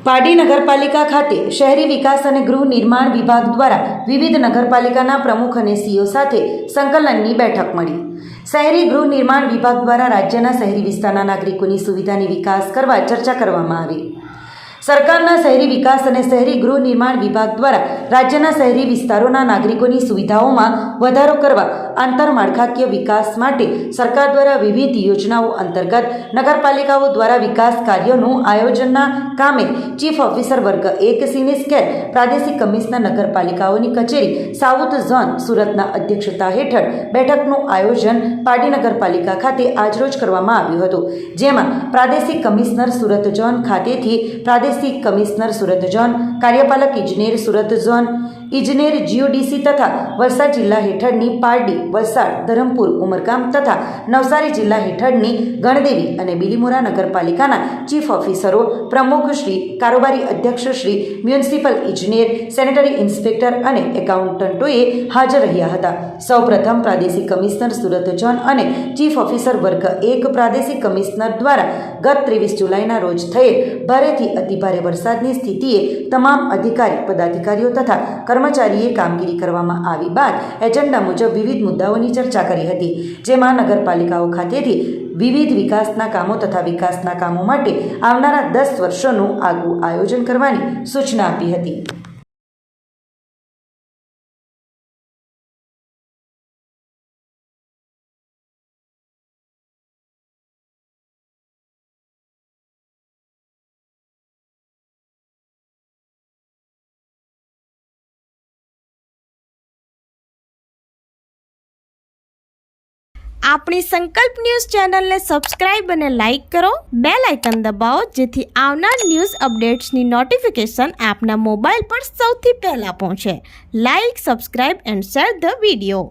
પાડી નગરપાલિકા ખાતે શહેરી વિકાસ અને ગૃહ નિર્માણ વિભાગ દ્વારા વિવિધ નગરપાલિકાના પ્રમુખ અને સીઓ સાથે સંકલનની બેઠક મળી। શહેરી ગૃહ નિર્માણ વિભાગ દ્વારા રાજ્યના શહેરી વિસ્તારના નાગરિકોની સુવિધાની વિકાસ કરવા ચર્ચા કરવામાં આવી। સરકારના શહેરી વિકાસ અને શહેરી ગૃહ નિર્માણ વિભાગ દ્વારા રાજ્યના શહેરી વિસ્તારોના નાગરિકોની સુવિધાઓમાં વધારો કરવા આંતરમાળખાકીય વિકાસ માટે સરકાર દ્વારા વિવિધ યોજનાઓ અંતર્ગત નગરપાલિકાઓ દ્વારા વિકાસ કાર્યોનું આયોજનના કામે ચીફ ઓફિસર વર્ગ 1 સીની સ્કેલ પ્રાદેશિક કમિશનર નગરપાલિકાઓની કચેરી સાઉથ ઝોન સુરતના અધ્યક્ષતા હેઠળ બેઠકનું આયોજન પાડી નગરપાલિકા ખાતે આજરોજ કરવામાં આવ્યું હતું, જેમાં પ્રાદેશિક કમિશનર સુરત ઝોન ખાતેથી પ્રાદેશિક કમિશનર સુરત ઝોન, કાર્યપાલક ઇજનેર સુરત ઝોન, ઇજનેર જીઓડીસી તથા વલસાડ જિલ્લા હેઠળની પારડી, વલસાડ, ધરમપુર, ઉમરગામ તથા નવસારી જિલ્લા હેઠળની ગણદેવી અને બિલીમોરા નગરપાલિકાના ચીફ ઓફિસરો, પ્રમુખ શ્રી, કારોબારી અધ્યક્ષ શ્રી, મ્યુનિસિપલ ઇજનેર, સેનેટરી ઇન્સ્પેક્ટર અને એકાઉન્ટન્ટોએ હાજર રહ્યા હતા। સૌપ્રથમ પ્રાદેશિક કમિશનર સુરત ઝોન અને ચીફ ઓફિસર વર્ગ 1 પ્રાદેશિક કમિશનર દ્વારા ગત 23 જુલાઈના રોજ થયેલ ભારેથી અતિભારે વરસાદની સ્થિતિએ તમામ અધિકારી, પદાધિકારીઓ તથા કર્મચારીએ કામગીરી કરવામાં આવી બાદ એજન્ડા મુજબ વિવિધ મુદ્દાઓની ચર્ચા કરી હતી, જેમાં નગરપાલિકાઓ ખાતેથી વિવિધ વિકાસના કામો તથા વિકાસના કામો માટે આવનારા 10 વર્ષોનું આગવું આયોજન કરવાની સૂચના આપી હતી। આપણી સંકલ્પ ન્યૂઝ ચેનલને સબસ્ક્રાઇબ અને લાઇક કરો, બેલ આઇકન દબાવો જેથી આવનાર ન્યૂઝ અપડેટ્સની નોટિફિકેશન આપના મોબાઈલ પર સૌથી પહેલા પહોંચે। Like, subscribe and share the video.